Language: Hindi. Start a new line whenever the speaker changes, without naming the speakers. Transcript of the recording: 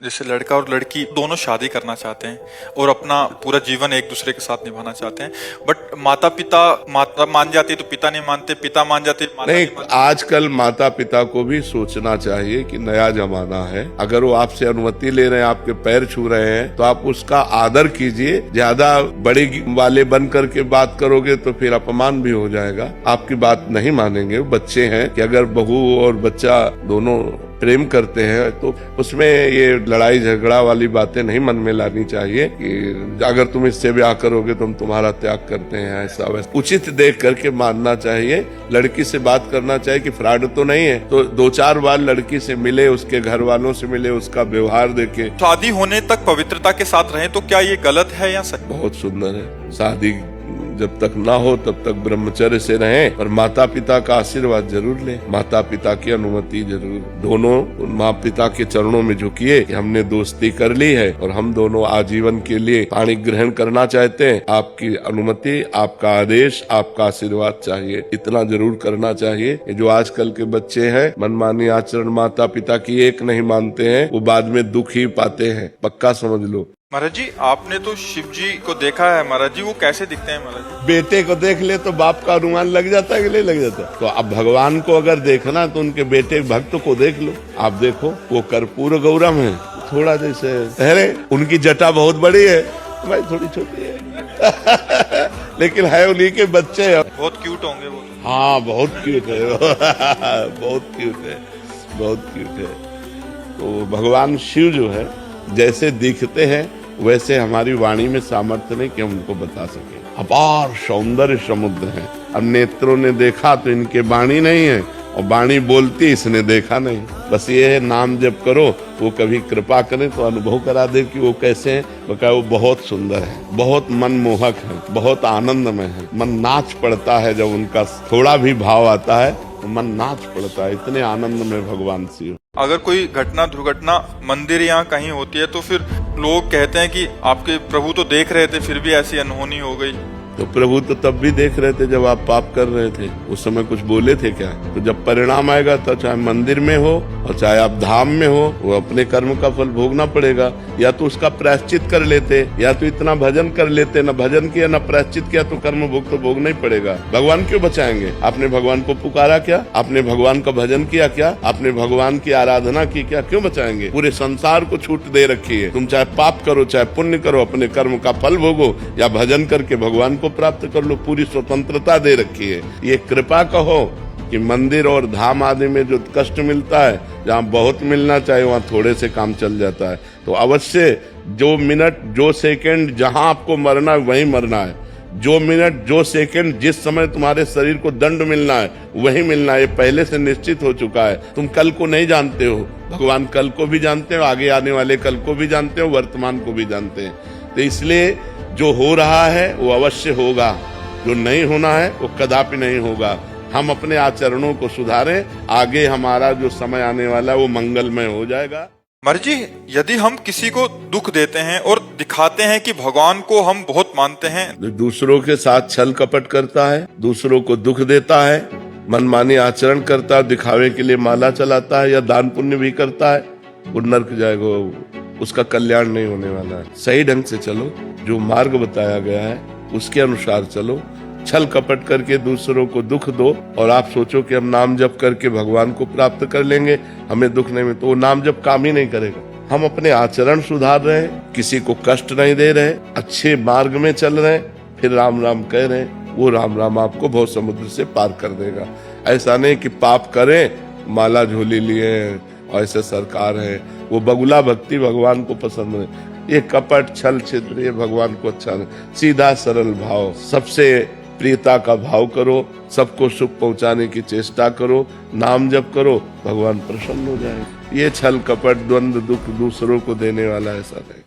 जैसे लड़का और लड़की दोनों शादी करना चाहते हैं और अपना पूरा जीवन एक दूसरे के साथ निभाना चाहते हैं, बट माता मान जाती है तो पिता नहीं मानते, पिता मान जाते माता
नहीं,
नहीं मानते।
आजकल माता पिता को भी सोचना चाहिए कि नया जमाना है। अगर वो आपसे अनुमति ले रहे हैं, आपके पैर छू रहे हैं, तो आप उसका आदर कीजिए। ज्यादा बड़े वाले बन करके बात करोगे तो फिर अपमान भी हो जाएगा, आपकी बात नहीं मानेंगे। वो बच्चे हैं कि अगर बहू और बच्चा दोनों प्रेम करते हैं तो उसमें ये लड़ाई झगड़ा वाली बातें नहीं मन में लानी चाहिए कि अगर तुम इससे ब्याह करोगे तो हम तुम्हारा त्याग करते हैं, ऐसा वैसा। उचित देख करके मानना चाहिए। लड़की से बात करना चाहिए कि फ्रॉड तो नहीं है, तो 2-4 बार लड़की से मिले, उसके घर वालों से मिले, उसका व्यवहार देखे।
शादी होने तक पवित्रता के साथ रहें तो क्या ये गलत है या सही?
बहुत सुंदर है। शादी जब तक ना हो तब तक ब्रह्मचर्य से रहें, और माता पिता का आशीर्वाद जरूर लें, माता पिता की अनुमति जरूर। दोनों माँ पिता के चरणों में झुकिए कि हमने दोस्ती कर ली है और हम दोनों आजीवन के लिए पाणी ग्रहण करना चाहते हैं। आपकी अनुमति, आपका आदेश, आपका आशीर्वाद चाहिए, इतना जरूर करना चाहिए। जो आजकल के बच्चे हैं, मनमानी आचरण माता पिता की एक नहीं मानते हैं, वो बाद में दुख ही पाते हैं, पक्का समझ लो।
महाराज जी, आपने तो शिव जी को देखा है, महाराज जी वो कैसे दिखते हैं महाराज जी?
बेटे को देख ले तो बाप का अनुमान लग जाता है कि नहीं लग जाता? तो अब भगवान को अगर देखना तो उनके बेटे भक्त को देख लो। आप देखो, वो कर्पूर गौरम है, थोड़ा जैसे, अरे उनकी जटा बहुत बड़ी है, भाई थोड़ी छोटी है लेकिन है उन्हीं के बच्चे हैं।
बहुत क्यूट होंगे वो।
हाँ, बहुत क्यूट है बहुत क्यूट है, बहुत क्यूट है। तो भगवान शिव जो है, जैसे दिखते हैं वैसे हमारी वाणी में सामर्थ्य नहीं कि हम उनको बता सके। अपार सौंदर्य समुद्र है। अब नेत्रों ने देखा तो इनके वाणी नहीं है, और वाणी बोलती इसने देखा नहीं। बस ये है, नाम जप करो, वो कभी कृपा करें तो अनुभव करा दे कि वो कैसे हैं। वो कहे वो बहुत सुंदर है, बहुत मनमोहक है, बहुत आनंदमय है। मन नाच पड़ता है जब उनका थोड़ा भी भाव आता है, तो मन नाच पड़ता है। इतने आनंद में भगवान शिव।
अगर कोई घटना दुर्घटना मंदिर या कहीं होती है तो फिर लोग कहते हैं कि आपके प्रभु तो देख रहे थे फिर भी ऐसी अनहोनी हो गई।
तो प्रभु तो तब भी देख रहे थे जब आप पाप कर रहे थे, उस समय कुछ बोले थे क्या? तो जब परिणाम आएगा, तो चाहे मंदिर में हो और चाहे आप धाम में हो, वो अपने कर्म का फल भोगना पड़ेगा। या तो उसका प्रायश्चित कर लेते, या तो इतना भजन कर लेते, न भजन किया न प्रायश्चित किया तो कर्म भोग तो भोगना ही पड़ेगा। भगवान क्यों बचाएंगे? आपने भगवान को पुकारा क्या? आपने भगवान का भजन किया क्या? आपने भगवान की आराधना की क्या? क्यों बचाएंगे? पूरे संसार को छूट दे रखी है। तुम चाहे पाप करो चाहे पुण्य करो, अपने कर्म का फल भोगो या भजन करके भगवान को प्राप्त कर लो। पूरी स्वतंत्रता दे रखी है। ये कृपा कहो कि मंदिर और धाम आदि में जो कष्ट मिलता है, जहाँ बहुत मिलना चाहिए वहाँ थोड़े से काम चल जाता है। तो अवश्य जो मिनट जो सेकंड जहाँ आपको मरना है वहीं मरना है। जो मिनट जो सेकंड जिस समय तुम्हारे शरीर को दंड मिलना है वही मिलना है। ये पहले से निश्चित हो चुका है। तुम कल को नहीं जानते हो, भगवान कल को भी जानते हो, आगे आने वाले कल को भी जानते हो, वर्तमान को भी जानते हैं। तो इसलिए जो हो रहा है वो अवश्य होगा, जो नहीं होना है वो कदापि नहीं होगा। हम अपने आचरणों को सुधारें, आगे हमारा जो समय आने वाला है वो मंगलमय हो जाएगा।
महाराज जी, यदि हम किसी को दुख देते हैं और दिखाते हैं कि भगवान को हम बहुत मानते हैं,
दूसरों के साथ छल कपट करता है, दूसरों को दुख देता है, मनमानी आचरण करता है, दिखावे के लिए माला चलाता है या दान पुण्य भी करता है, वो नर्क जाएगा, उसका कल्याण नहीं होने वाला है। सही ढंग से चलो, जो मार्ग बताया गया है उसके अनुसार चलो। छल कपट करके दूसरों को दुख दो और आप सोचो कि हम नाम जप करके भगवान को प्राप्त कर लेंगे, हमें दुख नहीं मिले, तो वो नाम जप काम ही नहीं करेगा। हम अपने आचरण सुधार रहे हैं, किसी को कष्ट नहीं दे रहे, अच्छे मार्ग में चल रहे हैं, फिर राम राम कह रहे हैं, वो राम राम आपको बहुत समुद्र से पार कर देगा। ऐसा नहीं कि पाप करें, माला झोली लिए ऐसे सरकार है, वो बगुला भक्ति भगवान को पसंद है। ये कपट छल छिद्र ये भगवान को अच्छा नहीं। सीधा सरल भाव, सबसे प्रियता का भाव करो, सबको सुख पहुंचाने की चेष्टा करो, नाम जप करो, भगवान प्रसन्न हो जाएंगे। ये छल कपट द्वंद्व दुख दूसरों को देने वाला ऐसा नहीं।